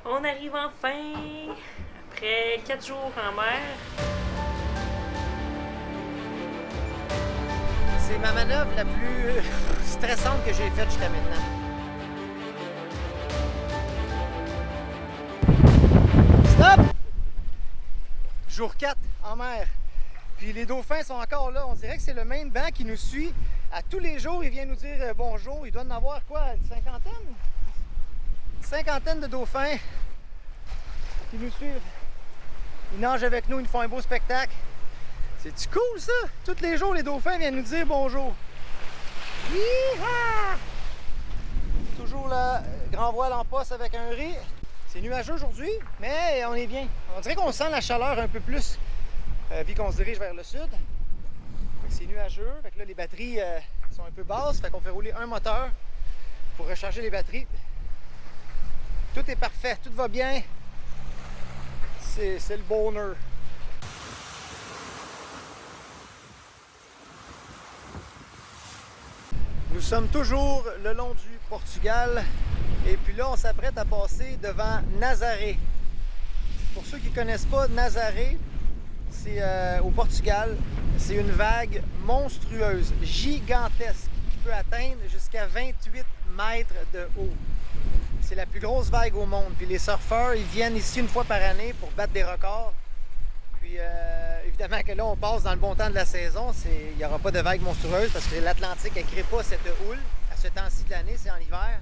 On arrive enfin après 4 jours en mer. C'est ma manœuvre la plus stressante que j'ai faite jusqu'à maintenant. Stop! Jour 4 en mer. Puis les dauphins sont encore là. On dirait que c'est le même banc qui nous suit. À tous les jours, il vient nous dire bonjour. Il doit en avoir quoi? Une cinquantaine? Une cinquantaine de dauphins qui nous suivent. Ils nagent avec nous, ils nous font un beau spectacle. C'est-tu cool ça? Tous les jours, les dauphins viennent nous dire bonjour. Hi-ha! Toujours le grand voile en poste avec un riz. C'est nuageux aujourd'hui, mais on est bien. On dirait qu'on sent la chaleur un peu plus vu qu'on se dirige vers le sud. C'est nuageux, fait que là les batteries sont un peu basses, fait qu'on fait rouler un moteur pour recharger les batteries. Tout est parfait, tout va bien. C'est le bonheur. Nous sommes toujours le long du Portugal et puis là on s'apprête à passer devant Nazaré. Pour ceux qui ne connaissent pas Nazaré, c'est au Portugal. C'est une vague monstrueuse, gigantesque, qui peut atteindre jusqu'à 28 mètres de haut. C'est la plus grosse vague au monde. Puis les surfeurs, ils viennent ici une fois par année pour battre des records. Puis évidemment que là, on passe dans le bon temps de la saison. Il n'y aura pas de vague monstrueuse parce que l'Atlantique ne crée pas cette houle à ce temps-ci de l'année, c'est en hiver.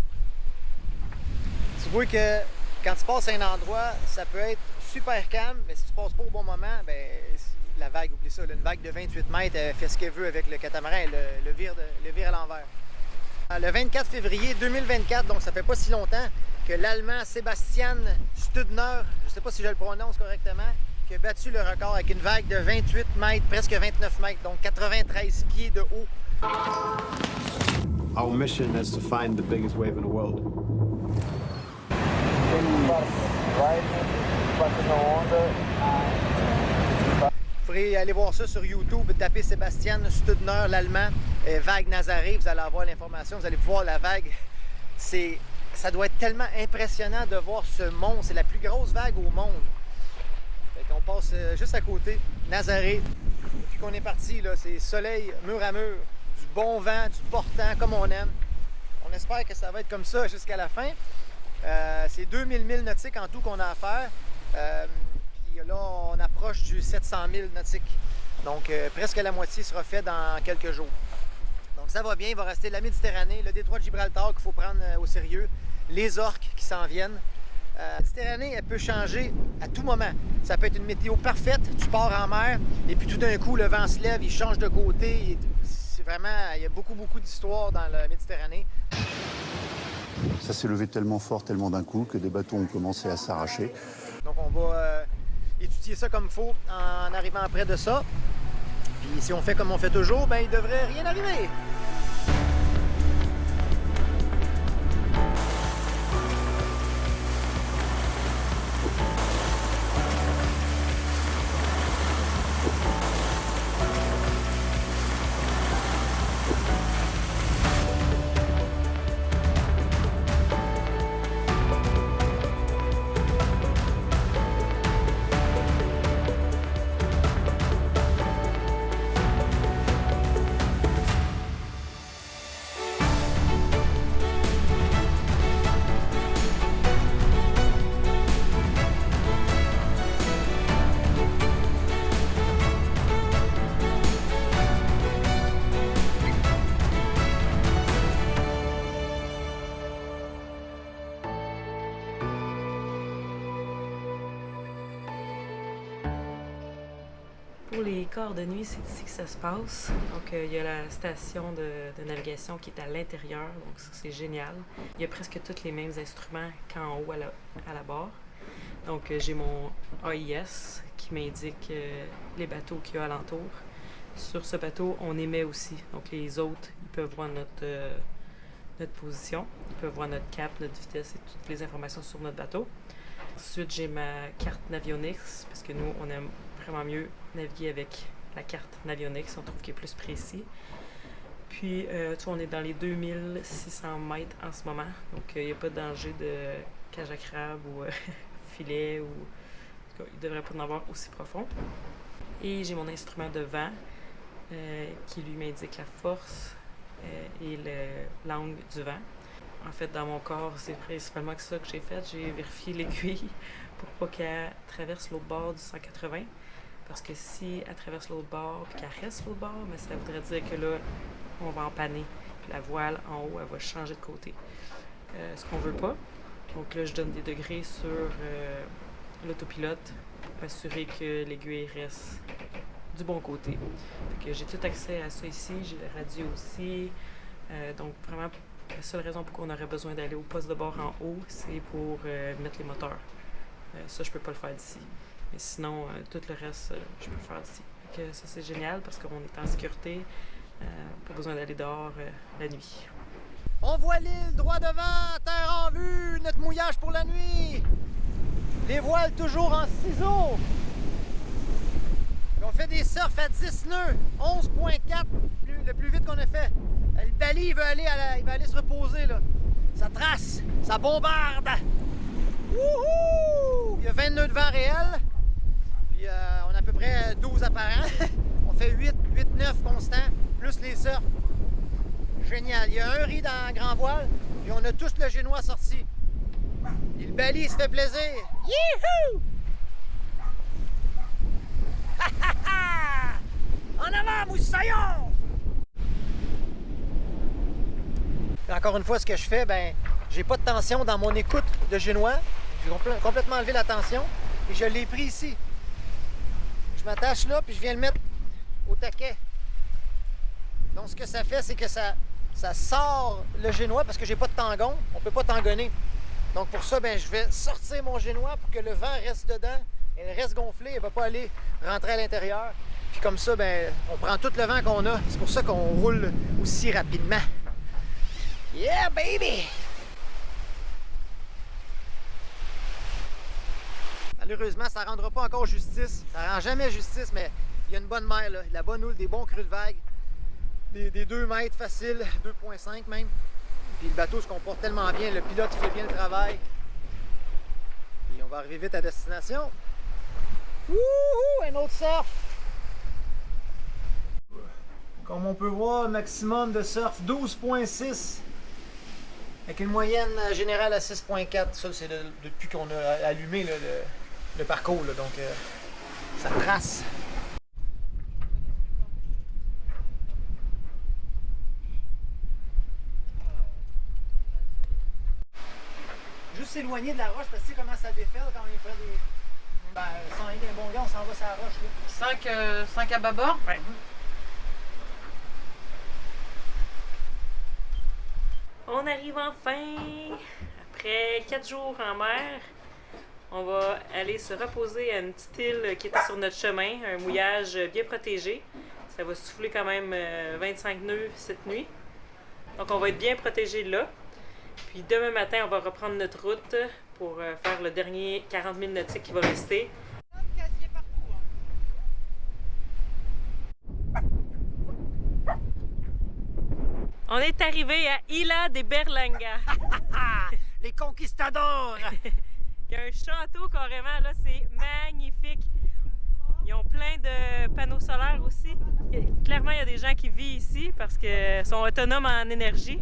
Tu vois que quand tu passes à un endroit, ça peut être super calme, mais si tu passes pas au bon moment, ben la vague, oublie ça, une vague de 28 mètres, elle fait ce qu'elle veut avec le catamaran, elle le vire à l'envers. Le 24 février 2024, donc ça fait pas si longtemps, que l'Allemand Sebastian Studner, je ne sais pas si je le prononce correctement, qui a battu le record avec une vague de 28 mètres, presque 29 mètres, donc 93 pieds de haut. Our mission is to find the biggest wave in the world. Vous pourrez aller voir ça sur YouTube, taper Sebastian Studner, l'Allemand, vague Nazaré, vous allez avoir l'information, vous allez voir la vague. Ça doit être tellement impressionnant de voir ce mont, c'est la plus grosse vague au monde. On passe juste à côté, Nazaré. Depuis qu'on est parti, c'est soleil mur à mur, du bon vent, du portant, comme on aime. On espère que ça va être comme ça jusqu'à la fin. C'est 2000 milles nautiques en tout qu'on a à faire. Puis là, on approche du 700 000 nautiques. Donc, presque la moitié sera fait dans quelques jours. Donc, ça va bien. Il va rester la Méditerranée, le détroit de Gibraltar qu'il faut prendre au sérieux, les orques qui s'en viennent. La Méditerranée, elle peut changer à tout moment. Ça peut être une météo parfaite, tu pars en mer, et puis tout d'un coup, le vent se lève, il change de côté. C'est vraiment, il y a beaucoup d'histoires dans la Méditerranée. Ça s'est levé tellement fort, tellement d'un coup, que des bateaux ont commencé à s'arracher. Donc on va étudier ça comme il faut en arrivant près de ça. Puis si on fait comme on fait toujours, ben il devrait rien arriver. Pour les corps de nuit, c'est ici que ça se passe. Donc, il y a la station de navigation qui est à l'intérieur, donc ça, c'est génial. Il y a presque tous les mêmes instruments qu'en haut à la barre. Donc, j'ai mon AIS qui m'indique les bateaux qu'il y a alentour. Sur ce bateau, on émet aussi. Donc, les autres, ils peuvent voir notre position. Ils peuvent voir notre cap, notre vitesse et toutes les informations sur notre bateau. Ensuite, j'ai ma carte Navionics, parce que nous, on aime vraiment mieux naviguer avec la carte Navionics, on trouve qu'il est plus précis. Puis, tu vois, on est dans les 2600 mètres en ce moment, donc il n'y a pas de danger de cage à crabe ou filet, ou en tout cas, il devrait pas en avoir aussi profond. Et j'ai mon instrument de vent qui lui m'indique la force et l'angle du vent. En fait, dans mon corps, c'est principalement ça que j'ai fait. J'ai vérifié l'aiguille pour pas qu'elle traverse l'autre bord du 180. Parce que si elle traverse l'autre bord et qu'elle reste l'autre bord, mais ça voudrait dire que là, on va empanner. Puis la voile en haut, elle va changer de côté. Ce qu'on veut pas. Donc là, je donne des degrés sur l'autopilote pour m'assurer que l'aiguille reste du bon côté. Fait que j'ai tout accès à ça ici. J'ai la radio aussi. Donc vraiment, la seule raison pour qu'on aurait besoin d'aller au poste de bord en haut, c'est pour mettre les moteurs. Ça, je peux pas le faire d'ici. Mais sinon, tout le reste, je peux le faire d'ici. Donc ça, c'est génial parce qu'on est en sécurité. Pas besoin d'aller dehors la nuit. On voit l'île droit devant, terre en vue, notre mouillage pour la nuit. Les voiles toujours en ciseaux. On fait des surfs à 10 nœuds, 11.4, le plus vite qu'on a fait. Le Bali, il va aller se reposer, là. Ça trace, ça bombarde. Wouhou! Il y a 20 nœuds de vent réel. Puis on a à peu près 12 apparents. On fait 8, 9 constants, plus les surfs. Génial. Il y a un riz dans la grand voile, puis on a tous le génois sorti. Et le Bali, il se fait plaisir. Youhou! En avant, moussaillon! Encore une fois, ce que je fais, ben, j'ai pas de tension dans mon écoute de génois. J'ai complètement enlevé la tension et je l'ai pris ici. Je m'attache là, puis je viens le mettre au taquet. Donc, ce que ça fait, c'est que ça sort le génois parce que j'ai pas de tangon. On peut pas tangonner. Donc, pour ça, ben, je vais sortir mon génois pour que le vent reste dedans. Elle reste gonflée, elle ne va pas aller rentrer à l'intérieur. Puis comme ça, ben, on prend tout le vent qu'on a. C'est pour ça qu'on roule aussi rapidement. Yeah, baby! Malheureusement, ça ne rendra pas encore justice. Ça ne rend jamais justice, mais il y a une bonne mer, là. La bonne houle, des bons creux de vagues. Des 2 mètres faciles, 2,5 même. Puis le bateau se comporte tellement bien, le pilote fait bien le travail. Puis on va arriver vite à destination. Wouhou! Un autre surf! Comme on peut voir, maximum de surf 12,6 avec une moyenne générale à 6,4. Ça, c'est depuis qu'on a allumé là, le parcours. Là, donc, ça trace. Juste s'éloigner de la roche parce que tu sais comment ça défile quand on est près des... Ben, sans être un bon gars, on s'en va sur la roche. Là. 5 à bâbord? Ouais. On arrive enfin! Après 4 jours en mer, on va aller se reposer à une petite île qui était sur notre chemin, un mouillage bien protégé. Ça va souffler quand même 25 nœuds cette nuit. Donc on va être bien protégé là. Puis demain matin, on va reprendre notre route pour faire le dernier 40 000 nautiques qui va rester. On est arrivé à Ilha de Berlanga. Les conquistadors! Il y a un château carrément, là, c'est magnifique. Ils ont plein de panneaux solaires aussi. Clairement, il y a des gens qui vivent ici parce qu'ils sont autonomes en énergie.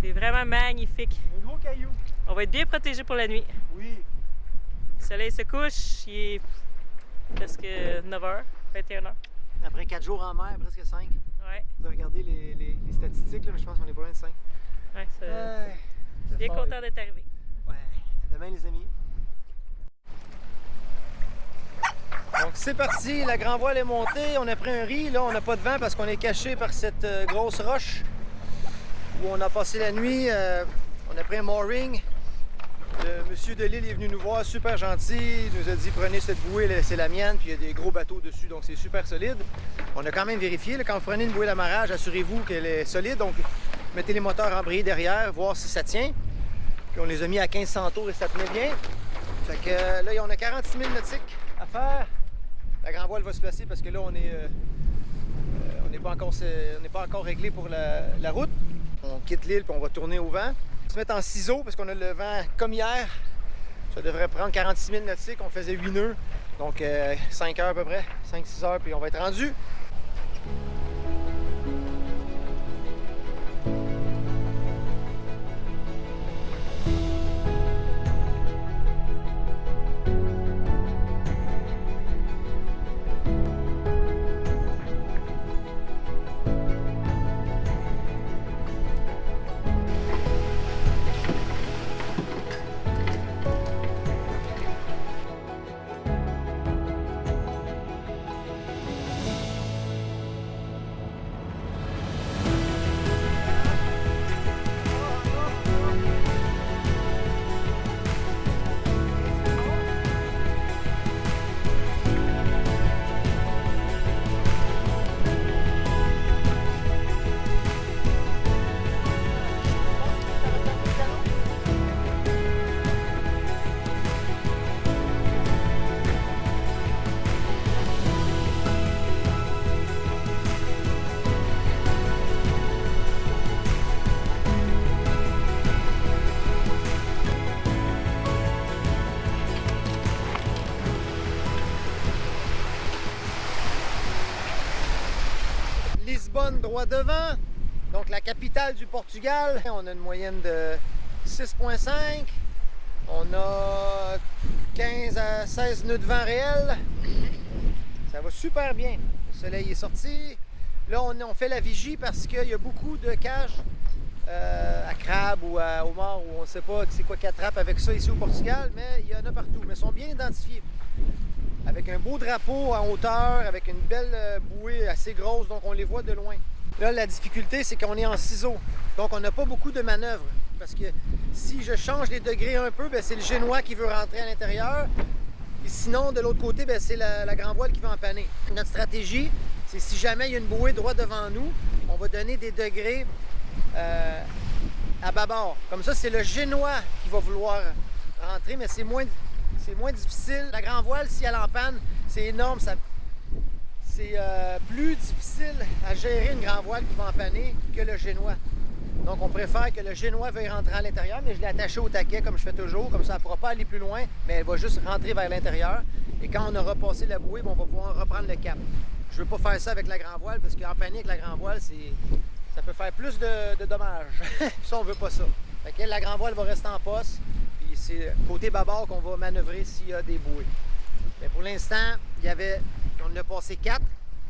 C'est vraiment magnifique. Un gros caillou. On va être bien protégés pour la nuit. Oui. Le soleil se couche, il est presque 9h, 21h. Après 4 jours en mer, presque 5. Ouais. On va regarder les statistiques, là, mais je pense qu'on est pas loin de 5. Ouais, bien content d'être arrivé. Ouais. À demain, les amis. Donc c'est parti, la grand voile est montée, on a pris un riz, là on n'a pas de vent parce qu'on est caché par cette grosse roche où on a passé la nuit, on a pris un mooring. Le monsieur de l'île est venu nous voir, super gentil, il nous a dit prenez cette bouée, c'est la mienne, puis il y a des gros bateaux dessus, donc c'est super solide. On a quand même vérifié, là, quand vous prenez une bouée d'amarrage, assurez-vous qu'elle est solide, donc mettez les moteurs embrayés derrière, voir si ça tient. Puis on les a mis à 1500 tours et ça tenait bien. Fait que là, on a 46 000 nautiques à faire. La grand voile va se placer parce que là, on n'est pas encore réglé pour la route. On quitte l'île puis on va tourner au vent. On se met en ciseaux parce qu'on a le vent comme hier. Ça devrait prendre 46 000 nautiques. On faisait 8 nœuds. Donc 5 heures à peu près, 5-6 heures, puis on va être rendu. Lisbonne droit devant, donc la capitale du Portugal. On a une moyenne de 6,5. On a 15 à 16 nœuds de vent réel. Ça va super bien. Le soleil est sorti. Là, on fait la vigie parce qu'il y a beaucoup de cages à crabes ou à homards, ou on ne sait pas c'est quoi qu'ils attrapent avec ça ici au Portugal, mais il y en a partout. Mais ils sont bien identifiés. Avec un beau drapeau en hauteur, avec une belle bouée assez grosse, donc on les voit de loin. Là, la difficulté, c'est qu'on est en ciseaux, donc on n'a pas beaucoup de manœuvres, parce que si je change les degrés un peu, c'est le génois qui veut rentrer à l'intérieur, et sinon, de l'autre côté, c'est la grand voile qui va empanner. Notre stratégie, c'est si jamais il y a une bouée droit devant nous, on va donner des degrés à bâbord. Comme ça, c'est le génois qui va vouloir rentrer, mais c'est moins difficile. La grand voile, si elle en panne, c'est énorme. C'est plus difficile à gérer une grand voile qui va en panner que le génois. Donc, on préfère que le génois veuille rentrer à l'intérieur, mais je l'ai attaché au taquet comme je fais toujours. Comme ça, elle ne pourra pas aller plus loin, mais elle va juste rentrer vers l'intérieur. Et quand on aura passé la bouée, on va pouvoir reprendre le cap. Je ne veux pas faire ça avec la grand voile, parce qu'en panner avec la grand voile, ça peut faire plus de dommages. Ça, on ne veut pas ça. Fait que la grand voile va rester en poste. C'est côté bâbord qu'on va manœuvrer s'il y a des bouées. Mais pour l'instant, on a passé 4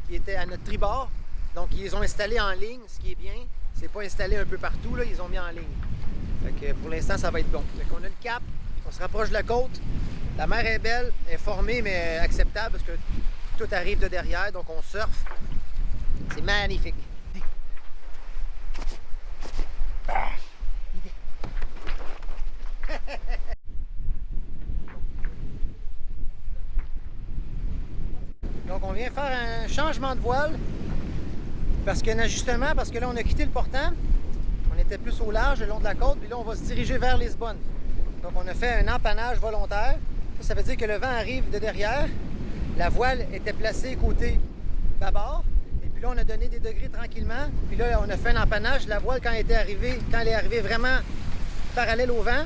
qui étaient à notre tribord. Donc, ils les ont installés en ligne, ce qui est bien. C'est pas installé un peu partout, là, ils ont mis en ligne. Fait que pour l'instant, ça va être bon. Fait qu'on a le cap, on se rapproche de la côte. La mer est belle, elle est formée, mais acceptable parce que tout arrive de derrière, donc on surfe. C'est magnifique. Donc on vient faire un changement de voile parce qu'il y a un ajustement, parce que là on a quitté le portant, on était plus au large le long de la côte, puis là on va se diriger vers Lisbonne. Donc on a fait un empannage volontaire. Ça veut dire que le vent arrive de derrière, la voile était placée côté bâbord, et puis là on a donné des degrés tranquillement, puis là on a fait un empannage. La voile quand elle est arrivée vraiment parallèle au vent,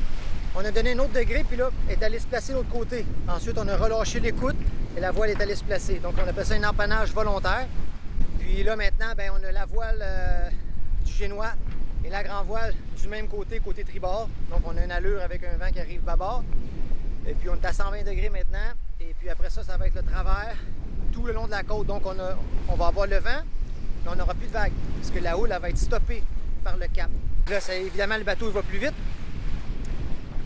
on a donné un autre degré, puis là, elle est allée se placer de l'autre côté. Ensuite, on a relâché l'écoute et la voile est allée se placer. Donc, on appelle ça un empannage volontaire. Puis là, maintenant, on a la voile du génois et la grand voile du même côté tribord. Donc, on a une allure avec un vent qui arrive bâbord. Et puis, on est à 120 degrés maintenant. Et puis, après ça, ça va être le travers tout le long de la côte. Donc, on va avoir le vent, mais on n'aura plus de vagues. Parce que la houle, elle va être stoppée par le cap. Là, évidemment, le bateau il va plus vite.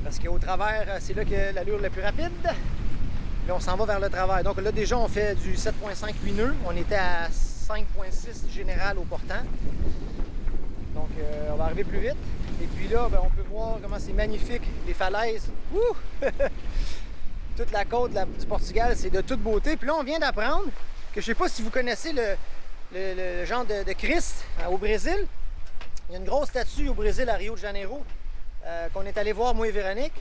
Parce qu'au travers, c'est là que l'allure est la plus rapide. Là, on s'en va vers le travers. Donc là, déjà, on fait du 7,5-8 nœuds. On était à 5,6 général au portant. Donc, on va arriver plus vite. Et puis là, on peut voir comment c'est magnifique, les falaises. Ouh! Toute la côte du Portugal, c'est de toute beauté. Puis là, on vient d'apprendre que, je ne sais pas si vous connaissez le genre de Christ au Brésil. Il y a une grosse statue au Brésil, à Rio de Janeiro, qu'on est allé voir, moi et Véronique.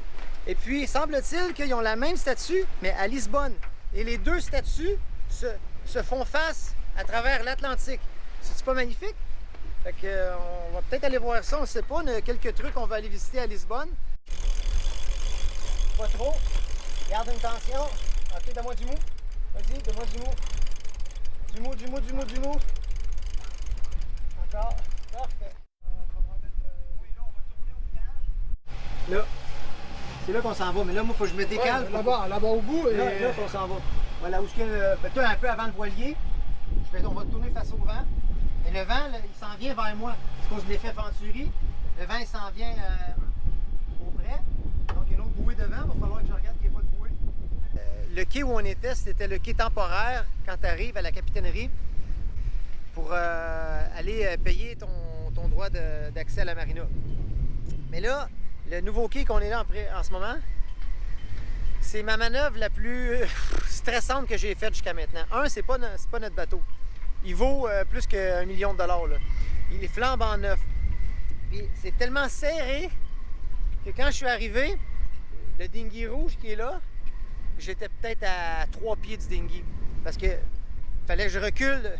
Et puis, semble-t-il qu'ils ont la même statue, mais à Lisbonne. Et les deux statues se font face à travers l'Atlantique. C'est pas magnifique? Fait que, on va peut-être aller voir ça, on ne sait pas. On a quelques trucs qu'on va aller visiter à Lisbonne. Pas trop. Garde une tension. Ok, donne-moi du mou. Vas-y, donne-moi du mou. Du mou, du mou, du mou, du mou. Encore. Parfait. Là. C'est là qu'on s'en va. Mais là, moi, il faut que je me décale. Ouais, là-bas au bout. Et... Là qu'on s'en va. Voilà, où est-ce que. Toi, un peu avant le voilier. On va tourner face au vent. Et le vent, là, il s'en vient vers moi. C'est à cause de l'effet Venturi. Le vent, il s'en vient auprès. Donc, il y a une autre bouée devant. Il va falloir que je regarde qu'il n'y ait pas de bouée. Le quai où on était, c'était le quai temporaire quand tu arrives à la capitainerie pour aller payer ton droit d'accès à la marina. Mais là, le nouveau quai qu'on est là en ce moment, c'est ma manœuvre la plus stressante que j'ai faite jusqu'à maintenant. C'est pas notre bateau. Il vaut plus qu'1 million de dollars. Là. Il est flambant neuf. Puis c'est tellement serré que quand je suis arrivé, le dinghy rouge qui est là, j'étais peut-être à 3 pieds du dinghy. Parce que fallait que je recule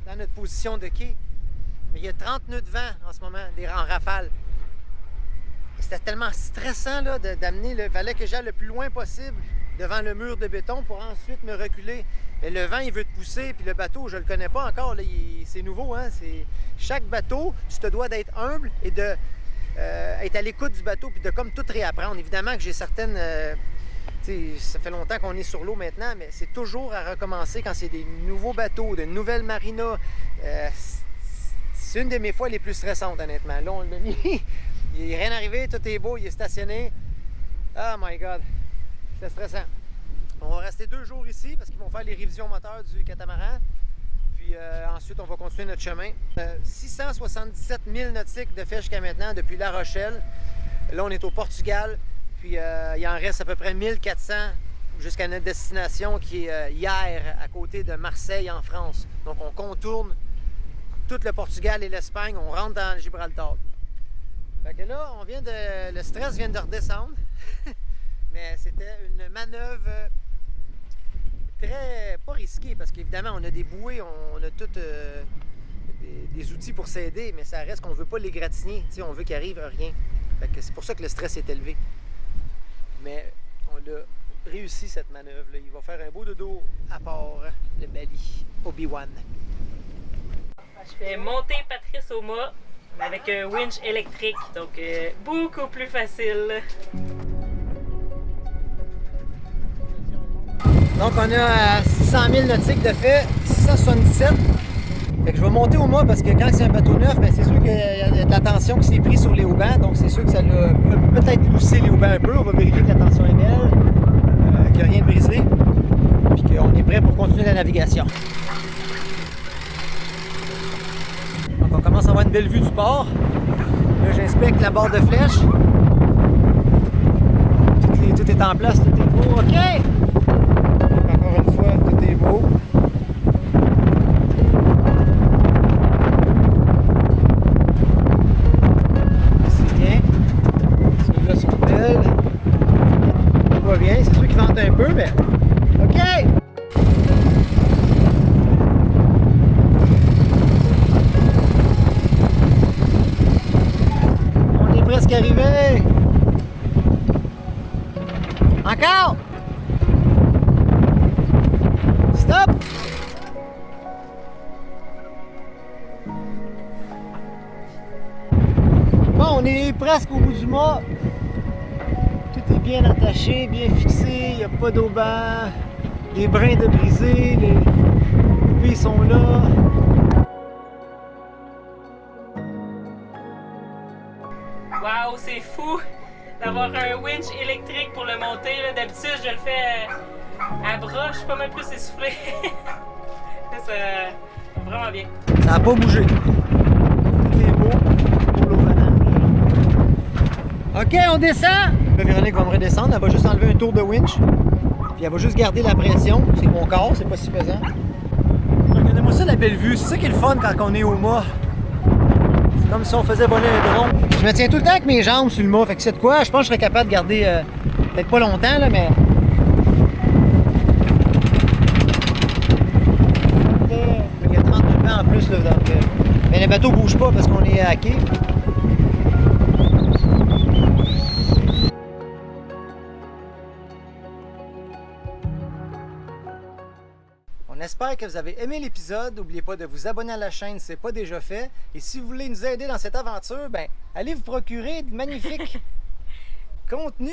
dans notre position de quai. Mais il y a 30 nœuds de vent en ce moment, en rafale. C'était tellement stressant là, d'amener. Il fallait que j'aille le plus loin possible devant le mur de béton pour ensuite me reculer. Mais le vent, il veut te pousser, puis le bateau, je le connais pas encore. C'est nouveau. Hein? Chaque bateau, tu te dois d'être humble et de être à l'écoute du bateau, puis de comme tout réapprendre. Évidemment que j'ai certaines. Ça fait longtemps qu'on est sur l'eau maintenant, mais c'est toujours à recommencer quand c'est des nouveaux bateaux, de nouvelles marinas. C'est une de mes fois les plus stressantes, honnêtement. Là, on l'a mis. Il n'est rien arrivé, tout est beau, il est stationné. Oh my God, c'est stressant. On va rester 2 jours ici parce qu'ils vont faire les révisions moteurs du catamaran. Puis ensuite, on va continuer notre chemin. 677 milles nautiques de fait jusqu'à maintenant depuis La Rochelle. Là, on est au Portugal. Puis il en reste à peu près 1400 jusqu'à notre destination qui est Hyères, à côté de Marseille en France. Donc on contourne tout le Portugal et l'Espagne, on rentre dans le Gibraltar. Fait que là, le stress vient de redescendre, mais c'était une manœuvre pas risquée, parce qu'évidemment, on a des bouées, on a tous des outils pour s'aider, mais ça reste qu'on ne veut pas les gratigner, on veut qu'il arrive rien. Fait que c'est pour ça que le stress est élevé. Mais on a réussi cette manœuvre-là. Il va faire un beau dodo à part le Bali, Obi-Wan. Je fais monter Patrice au mât avec un winch électrique, donc beaucoup plus facile. Donc on a 600 000 nautiques de fait, 677. Fait que je vais monter au mât parce que quand c'est un bateau neuf, ben c'est sûr qu'il y a de la tension qui s'est prise sur les haubans, donc c'est sûr que ça l'a peut-être loussé les haubans un peu. On va vérifier que la tension est belle, qu'il n'y a rien de brisé, puis qu'on est prêt pour continuer la navigation. Donc on commence à avoir une belle vue du port. Là j'inspecte la barre de flèche. Tout est en place, tout est beau. OK! Donc, encore une fois, tout est beau. C'est bien. Celles-là sont belles. Tout va bien. C'est sûr qu'il vente un peu, mais OK! On est presque arrivé! Encore! Stop! Bon, on est presque au bout du mât. Tout est bien attaché, bien fixé, il n'y a pas d'auban, les brins de brisé, les coupés sont là. Wow, c'est fou d'avoir un winch électrique pour le monter. D'habitude, je le fais à bras, je suis pas mal plus essoufflé. Ça va vraiment bien. Ça n'a pas bougé. Tout est beau pour l'eau banane. OK, on descend! Là, Véronique va me redescendre. Elle va juste enlever un tour de winch. Puis elle va juste garder la pression. C'est mon corps, c'est pas si pesant. Regardez-moi ça, la belle vue. C'est ça qui est le fun quand on est au mât. C'est comme si on faisait voler un drone. Je me tiens tout le temps avec mes jambes sur le mât. Fait que c'est de quoi? Je pense que je serais capable de garder peut-être pas longtemps, là, mais... Il y a 39 ans en plus, là, donc... Mais le bateau bouge pas parce qu'on est hacké. On espère que vous avez aimé l'épisode. N'oubliez pas de vous abonner à la chaîne si ce n'est pas déjà fait. Et si vous voulez nous aider dans cette aventure, ben, allez vous procurer de magnifiques contenu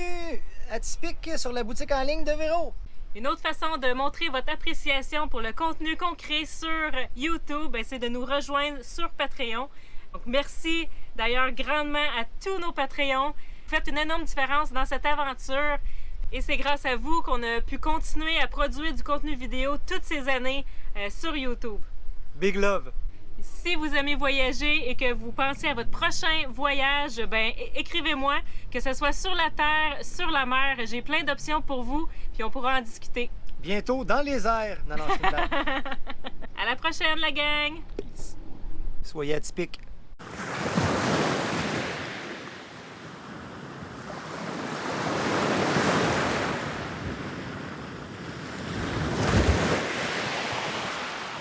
atypique sur la boutique en ligne de Véro. Une autre façon de montrer votre appréciation pour le contenu qu'on crée sur YouTube, c'est de nous rejoindre sur Patreon. Donc, merci d'ailleurs grandement à tous nos Patreons. Vous faites une énorme différence dans cette aventure et c'est grâce à vous qu'on a pu continuer à produire du contenu vidéo toutes ces années sur YouTube. Big love! Si vous aimez voyager et que vous pensez à votre prochain voyage, écrivez-moi, que ce soit sur la terre, sur la mer. J'ai plein d'options pour vous, puis on pourra en discuter. Bientôt dans les airs. Non, je suis une blague. À la prochaine, la gang! Soyez atypiques.